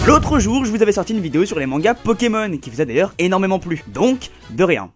L'autre jour, je vous avais sorti une vidéo sur les mangas Pokémon, qui vous a d'ailleurs énormément plu. Donc, de rien.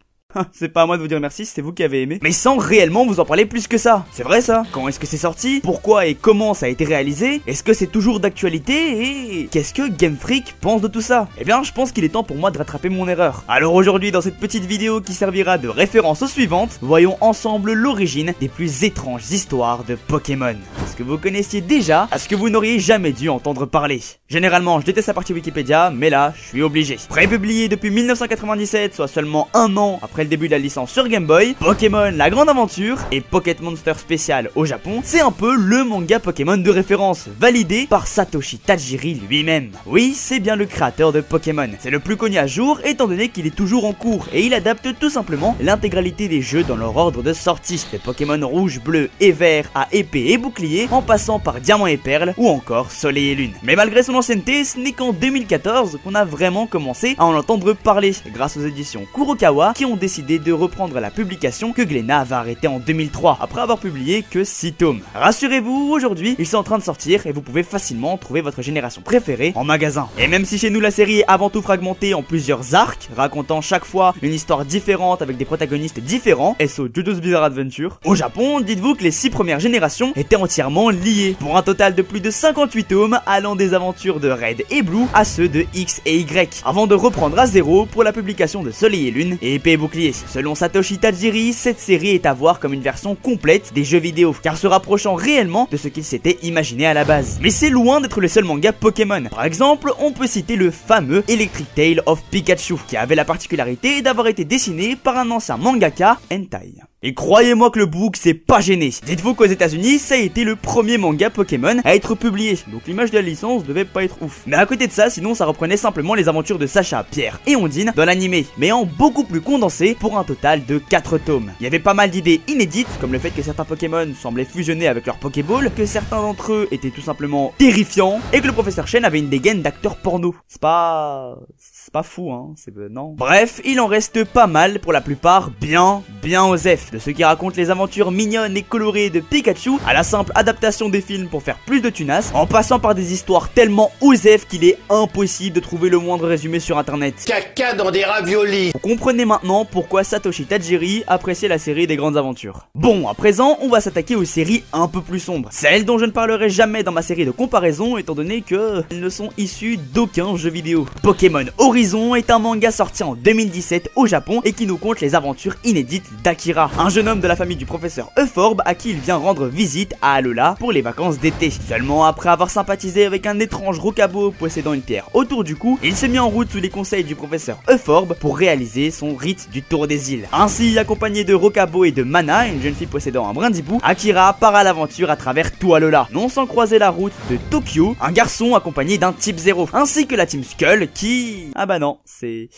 C'est pas à moi de vous dire merci, c'est vous qui avez aimé. Mais sans réellement vous en parler plus que ça. C'est vrai ça? Quand est-ce que c'est sorti? Pourquoi et comment ça a été réalisé? Est-ce que c'est toujours d'actualité? Et qu'est-ce que Game Freak pense de tout ça? Eh bien je pense qu'il est temps pour moi de rattraper mon erreur. Alors aujourd'hui dans cette petite vidéo qui servira de référence aux suivantes, voyons ensemble l'origine des plus étranges histoires de Pokémon. Est-ce que vous connaissiez déjà? À ce que vous n'auriez jamais dû entendre parler? Généralement je déteste la partie Wikipédia, mais là je suis obligé. Prépublié depuis 1997, soit seulement un an après le début de la licence sur Game Boy, Pokémon La Grande Aventure et Pocket Monster Spécial au Japon, c'est un peu le manga Pokémon de référence, validé par Satoshi Tajiri lui-même. Oui, c'est bien le créateur de Pokémon. C'est le plus connu à jour étant donné qu'il est toujours en cours et il adapte tout simplement l'intégralité des jeux dans leur ordre de sortie, des Pokémon rouge, bleu et vert à épée et bouclier, en passant par diamant et perle ou encore soleil et lune. Mais malgré son ancienneté, ce n'est qu'en 2014 qu'on a vraiment commencé à en entendre parler grâce aux éditions Kurokawa qui ont décidé de reprendre la publication que Glénat avait arrêtée en 2003 après avoir publié que 6 tomes. Rassurez-vous, aujourd'hui ils sont en train de sortir et vous pouvez facilement trouver votre génération préférée en magasin. Et même si chez nous la série est avant tout fragmentée en plusieurs arcs, racontant chaque fois une histoire différente avec des protagonistes différents, SO JoJo's Bizarre Adventure, au Japon, dites-vous que les 6 premières générations étaient entièrement liées, pour un total de plus de 58 tomes allant des aventures de Red et Blue à ceux de X et Y, avant de reprendre à zéro pour la publication de Soleil et Lune et Épée et Bouclier. Selon Satoshi Tajiri, cette série est à voir comme une version complète des jeux vidéo, car se rapprochant réellement de ce qu'il s'était imaginé à la base. Mais c'est loin d'être le seul manga Pokémon. Par exemple, on peut citer le fameux Electric Tale of Pikachu, qui avait la particularité d'avoir été dessiné par un ancien mangaka hentai. Et croyez-moi que le book s'est pas gêné. Dites-vous qu'aux États-Unis, ça a été le premier manga Pokémon à être publié, donc l'image de la licence devait pas être ouf. Mais à côté de ça, sinon ça reprenait simplement les aventures de Sacha, Pierre et Ondine dans l'animé, mais en beaucoup plus condensé pour un total de 4 tomes. Il y avait pas mal d'idées inédites, comme le fait que certains Pokémon semblaient fusionner avec leur Pokéball, que certains d'entre eux étaient tout simplement terrifiants, et que le professeur Chen avait une dégaine d'acteur porno. C'est pas fou, hein, non. Bref, il en reste pas mal, pour la plupart bien osef, de ceux qui racontent les aventures mignonnes et colorées de Pikachu à la simple adaptation des films pour faire plus de tunas, en passant par des histoires tellement osef qu'il est impossible de trouver le moindre résumé sur internet. Caca dans des raviolis. Vous comprenez maintenant pourquoi Satoshi Tajiri appréciait la série des grandes aventures. Bon, à présent, on va s'attaquer aux séries un peu plus sombres, celles dont je ne parlerai jamais dans ma série de comparaison étant donné que elles ne sont issues d'aucun jeu vidéo. Pokémon Horizon est un manga sorti en 2017 au Japon et qui nous conte les aventures inédites d'Akira, un jeune homme de la famille du professeur Euphorbe à qui il vient rendre visite à Alola pour les vacances d'été. Seulement après avoir sympathisé avec un étrange rocabo possédant une pierre autour du cou, il s'est mis en route sous les conseils du professeur Euphorbe pour réaliser son rite du tour des îles. Ainsi, accompagné de Rocabo et de Mana, une jeune fille possédant un brindibou, Akira part à l'aventure à travers tout Alola, non sans croiser la route de Tokyo, un garçon accompagné d'un type 0, ainsi que la team Skull qui... Ah bah non, c'est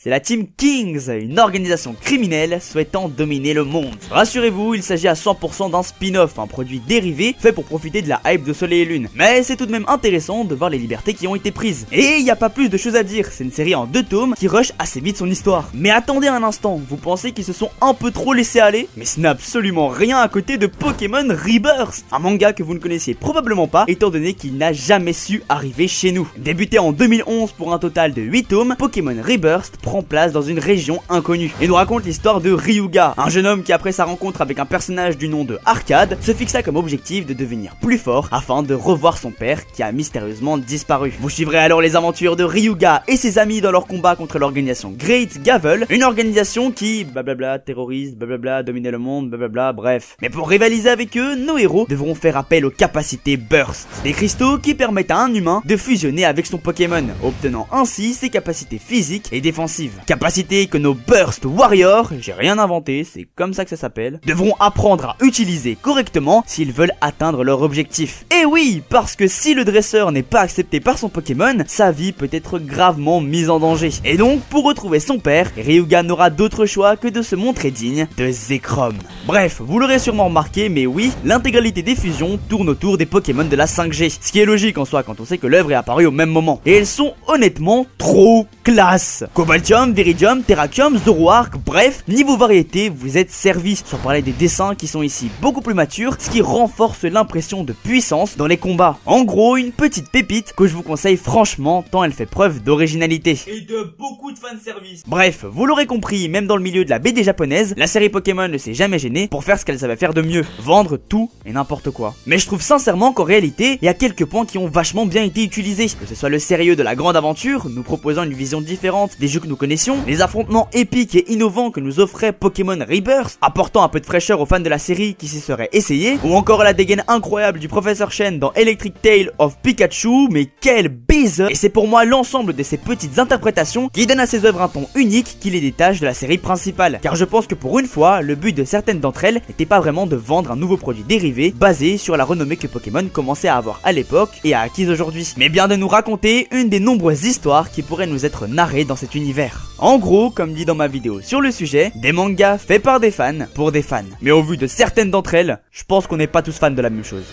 la Team Kings, une organisation criminelle souhaitant dominer le monde. Rassurez-vous, il s'agit à 100% d'un spin-off, un produit dérivé fait pour profiter de la hype de Soleil et Lune. Mais c'est tout de même intéressant de voir les libertés qui ont été prises. Et il n'y a pas plus de choses à dire, c'est une série en 2 tomes qui rush assez vite son histoire. Mais attendez un instant, vous pensez qu'ils se sont un peu trop laissés aller? Mais ce n'est absolument rien à côté de Pokémon Rebirth, un manga que vous ne connaissiez probablement pas étant donné qu'il n'a jamais su arriver chez nous. Débuté en 2011 pour un total de 8 tomes, Pokémon Rebirth prend place dans une région inconnue et nous raconte l'histoire de Ryuga, un jeune homme qui après sa rencontre avec un personnage du nom de Arcade se fixa comme objectif de devenir plus fort afin de revoir son père qui a mystérieusement disparu. Vous suivrez alors les aventures de Ryuga et ses amis dans leur combat contre l'organisation Great Gavel, une organisation qui blablabla terrorise, blablabla dominer le monde, blablabla bref. Mais pour rivaliser avec eux, nos héros devront faire appel aux capacités Burst, des cristaux qui permettent à un humain de fusionner avec son Pokémon, obtenant ainsi ses capacités physiques et défensives. Capacités que nos Burst Warriors, j'ai rien inventé, c'est comme ça que ça s'appelle, devront apprendre à utiliser correctement s'ils veulent atteindre leur objectif. Et oui, parce que si le dresseur n'est pas accepté par son Pokémon, sa vie peut être gravement mise en danger. Et donc, pour retrouver son père, Ryuga n'aura d'autre choix que de se montrer digne de Zekrom. Bref, vous l'aurez sûrement remarqué, mais oui, l'intégralité des fusions tourne autour des Pokémon de la 5G. Ce qui est logique en soi quand on sait que l'œuvre est apparue au même moment. Et elles sont honnêtement trop classe. Cobalt Artium, Viridium, Terrakium, Zoroark, bref, niveau variété, vous êtes servi. Sans parler des dessins qui sont ici beaucoup plus matures, ce qui renforce l'impression de puissance dans les combats. En gros, une petite pépite que je vous conseille franchement tant elle fait preuve d'originalité. Et de beaucoup de fanservice. Bref, vous l'aurez compris, même dans le milieu de la BD japonaise, la série Pokémon ne s'est jamais gênée pour faire ce qu'elle savait faire de mieux, vendre tout et n'importe quoi. Mais je trouve sincèrement qu'en réalité, il y a quelques points qui ont vachement bien été utilisés. Que ce soit le sérieux de la grande aventure, nous proposant une vision différente des jeux que nous connaissions, les affrontements épiques et innovants que nous offrait Pokémon Rebirth, apportant un peu de fraîcheur aux fans de la série qui s'y seraient essayés, ou encore la dégaine incroyable du professeur Chen dans Electric Tale of Pikachu, mais quel baiser! Et c'est pour moi l'ensemble de ces petites interprétations qui donnent à ces œuvres un ton unique qui les détache de la série principale. Car je pense que pour une fois, le but de certaines d'entre elles n'était pas vraiment de vendre un nouveau produit dérivé basé sur la renommée que Pokémon commençait à avoir à l'époque et a acquise aujourd'hui, mais bien de nous raconter une des nombreuses histoires qui pourraient nous être narrées dans cet univers. En gros, comme dit dans ma vidéo sur le sujet, des mangas faits par des fans pour des fans. Mais au vu de certaines d'entre elles, je pense qu'on n'est pas tous fans de la même chose.